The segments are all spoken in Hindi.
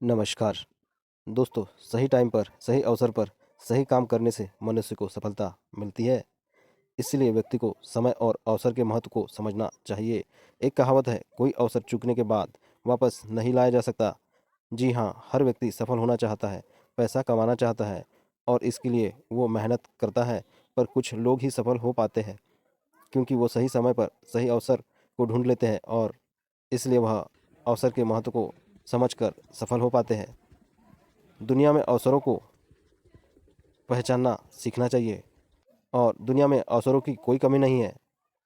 नमस्कार दोस्तों। सही टाइम पर सही अवसर पर सही काम करने से मनुष्य को सफलता मिलती है। इसलिए व्यक्ति को समय और अवसर के महत्व को समझना चाहिए। एक कहावत है, कोई अवसर चूकने के बाद वापस नहीं लाया जा सकता। जी हाँ, हर व्यक्ति सफल होना चाहता है, पैसा कमाना चाहता है और इसके लिए वो मेहनत करता है। पर कुछ लोग ही सफल हो पाते हैं क्योंकि वो सही समय पर सही अवसर को ढूंढ लेते हैं और इसलिए वह अवसर के महत्व को समझकर सफल हो पाते हैं। दुनिया में अवसरों को पहचानना सीखना चाहिए और दुनिया में अवसरों की कोई कमी नहीं है।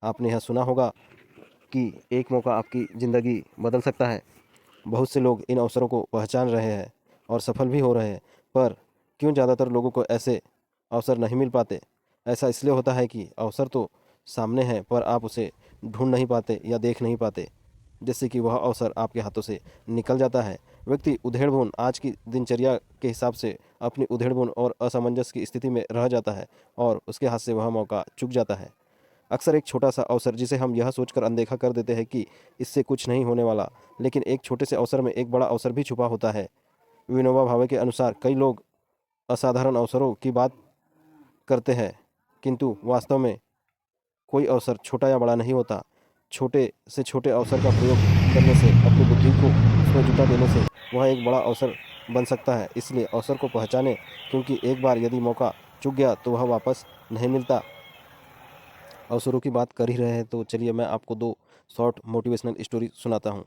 आपने यह सुना होगा कि एक मौका आपकी ज़िंदगी बदल सकता है। बहुत से लोग इन अवसरों को पहचान रहे हैं और सफल भी हो रहे हैं। पर क्यों ज़्यादातर लोगों को ऐसे अवसर नहीं मिल पाते? ऐसा इसलिए होता है कि अवसर तो सामने है पर आप उसे ढूंढ नहीं पाते या देख नहीं पाते। जिससे कि वह अवसर आपके हाथों से निकल जाता है। व्यक्ति उधेड़बुन आज की दिनचर्या के हिसाब से अपनी उधेड़बुन और असमंजस की स्थिति में रह जाता है और उसके हाथ से वह मौका चूक जाता है। अक्सर एक छोटा सा अवसर जिसे हम यह सोचकर अनदेखा कर देते हैं कि इससे कुछ नहीं होने वाला, लेकिन एक छोटे से अवसर में एक बड़ा अवसर भी छुपा होता है। विनोबा भावे के अनुसार कई लोग असाधारण अवसरों की बात करते हैं, किंतु वास्तव में कोई अवसर छोटा या बड़ा नहीं होता। छोटे से छोटे अवसर का प्रयोग करने से, अपनी बुद्धि को उसमें जुटा देने से वह एक बड़ा अवसर बन सकता है। इसलिए अवसर को पहचानें, क्योंकि एक बार यदि मौका चूक गया तो वह वापस नहीं मिलता। अवसरों की बात कर ही रहे हैं तो चलिए मैं आपको दो शॉर्ट मोटिवेशनल स्टोरी सुनाता हूँ।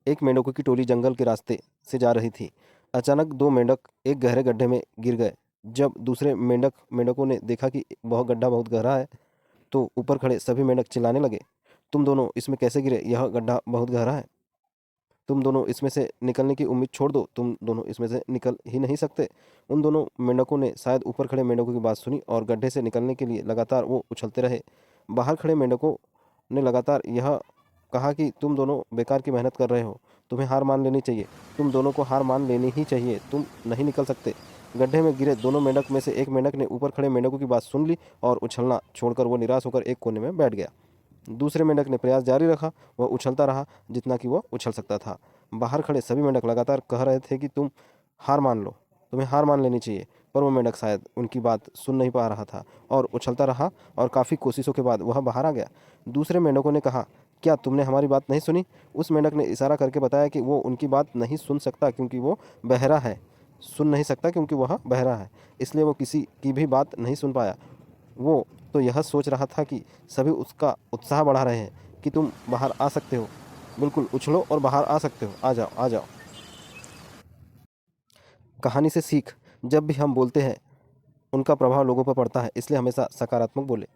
एक मेंढकों की टोली जंगल के रास्ते से जा रही थी। अचानक दो मेंढक एक गहरे गड्ढे में गिर गए। जब दूसरे मेंढकों ने देखा कि वह गड्ढा बहुत गहरा है तो ऊपर खड़े सभी मेंढक चिल्लाने लगे, तुम दोनों इसमें कैसे गिरे? यह गड्ढा बहुत गहरा है। तुम दोनों इसमें से निकलने की उम्मीद छोड़ दो, तुम दोनों इसमें से निकल ही नहीं सकते। उन दोनों मेंढकों ने शायद ऊपर खड़े मेंढकों की बात सुनी और गड्ढे से निकलने के लिए लगातार वो उछलते रहे। बाहर खड़े मेंढकों ने लगातार यह कहा कि तुम दोनों बेकार की मेहनत कर रहे हो, तुम्हें हार मान लेनी चाहिए। तुम दोनों को हार मान लेनी ही चाहिए, तुम नहीं निकल सकते। गड्ढे में गिरे दोनों मेंढक में से एक मेंढक ने ऊपर खड़े मेंढकों की बात सुन ली और उछलना छोड़कर वो निराश होकर एक कोने में बैठ गया। दूसरे मेंढक ने प्रयास जारी रखा। वह उछलता रहा जितना कि वह उछल सकता था। बाहर खड़े सभी मेंढक लगातार कह रहे थे कि तुम हार मान लो, तुम्हें हार मान लेनी चाहिए। पर वो मेंढक शायद उनकी बात सुन नहीं पा रहा था और उछलता रहा और काफ़ी कोशिशों के बाद वह बाहर आ गया। दूसरे मेंढकों ने कहा, क्या तुमने हमारी बात नहीं सुनी? उस मेंढक ने इशारा करके बताया कि वो उनकी बात नहीं सुन सकता क्योंकि वो बहरा है। सुन नहीं सकता क्योंकि वह बहरा है, इसलिए वो किसी की भी बात नहीं सुन पाया। वो तो यह सोच रहा था कि सभी उसका उत्साह बढ़ा रहे हैं कि तुम बाहर आ सकते हो, बिल्कुल उछलो और बाहर आ सकते हो, आ जाओ आ जाओ। कहानी से सीख, जब भी हम बोलते हैं उनका प्रभाव लोगों पर पड़ता है, इसलिए हमेशा सकारात्मक बोले।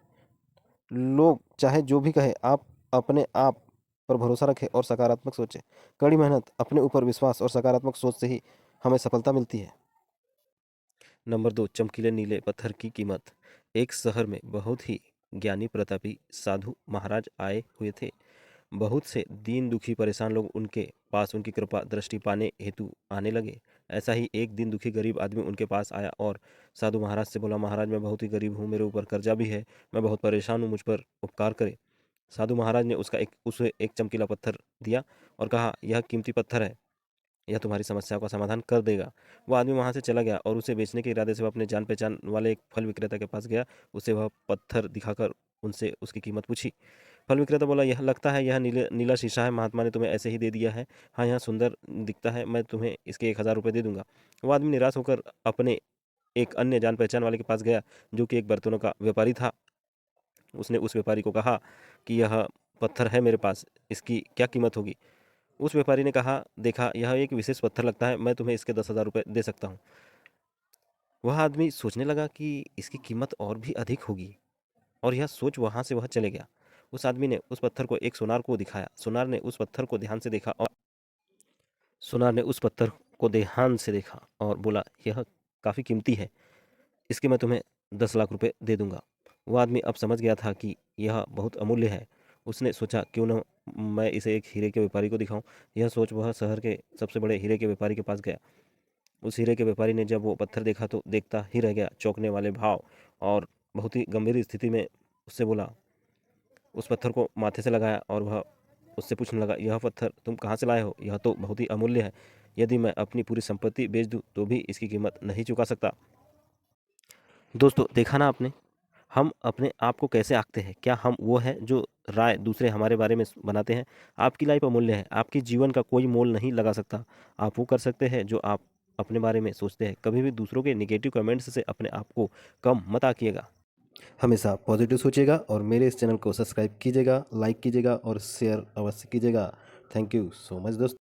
लोग चाहे जो भी कहे, आप अपने आप पर भरोसा रखें और सकारात्मक सोचें। कड़ी मेहनत, अपने ऊपर विश्वास और सकारात्मक सोच से ही हमें सफलता मिलती है। नंबर 2, चमकीले नीले पत्थर की कीमत। एक शहर में बहुत ही ज्ञानी प्रतापी साधु महाराज आए हुए थे। बहुत से दीन दुखी परेशान लोग उनके पास उनकी कृपा दृष्टि पाने हेतु आने लगे। ऐसा ही एक दिन दुखी गरीब आदमी उनके पास आया और साधु महाराज से बोला, महाराज मैं बहुत ही गरीब हूँ, मेरे ऊपर कर्जा भी है, मैं बहुत परेशान हूँ, मुझ पर उपकार करें। साधु महाराज ने उसे एक चमकीला पत्थर दिया और कहा, यह कीमती पत्थर है, यह तुम्हारी समस्या का समाधान कर देगा। वो आदमी वहां से चला गया और उसे बेचने के इरादे से वह अपने जान पहचान वाले एक फल विक्रेता के पास गया। उसे वह पत्थर दिखाकर उनसे उसकी कीमत पूछी। फल विक्रेता बोला, यह लगता है यह नीला शीशा है, महात्मा ने तुम्हें ऐसे ही दे दिया है। हाँ, यह सुंदर दिखता है, मैं तुम्हें इसके 1,000 रुपये दे दूंगा। वो आदमी निराश होकर अपने एक अन्य जान पहचान वाले के पास गया, जो कि एक बर्तनों का व्यापारी था। उसने उस व्यापारी को कहा कि यह पत्थर है मेरे पास, इसकी क्या कीमत होगी? उस व्यापारी ने कहा, देखा यह एक विशेष पत्थर लगता है, मैं तुम्हें इसके 10,000 रुपये दे सकता हूँ। वह आदमी सोचने लगा कि इसकी कीमत और भी अधिक होगी और यह सोच वहां से वह चले गया। उस आदमी ने उस पत्थर को एक सुनार को दिखाया। सुनार ने उस पत्थर को ध्यान से देखा और बोला, यह काफ़ी कीमती है, इसके मैं तुम्हें 10 लाख रुपए दे दूंगा। वह आदमी अब समझ गया था कि यह बहुत अमूल्य है। उसने सोचा, क्यों न मैं इसे एक हीरे के व्यापारी को दिखाऊं। यह सोच वह शहर के सबसे बड़े हीरे के व्यापारी के पास गया। उस हीरे के व्यापारी ने जब वो पत्थर देखा तो देखता ही रह गया, चौंकने वाले भाव और बहुत ही गंभीर स्थिति में उससे बोला। उस पत्थर को माथे से लगाया और वह उससे पूछने लगा, यह पत्थर तुम कहाँ से लाए हो? यह तो बहुत ही अमूल्य है, यदि मैं अपनी पूरी संपत्ति बेच दूं तो भी इसकी कीमत नहीं चुका सकता। दोस्तों, देखा ना आपने, हम अपने आप को कैसे आंकते हैं? क्या हम वो हैं जो राय दूसरे हमारे बारे में बनाते हैं? आपकी लाइफ अमूल्य है, आपके जीवन का कोई मोल नहीं लगा सकता। आप वो कर सकते हैं जो आप अपने बारे में सोचते हैं। कभी भी दूसरों के नेगेटिव कमेंट्स से अपने आप को कम मत आंकिएगा। हमेशा पॉजिटिव सोचिएगा और मेरे इस चैनल को सब्सक्राइब कीजिएगा, लाइक कीजिएगा और शेयर अवश्य कीजिएगा। थैंक यू सो मच दोस्तों।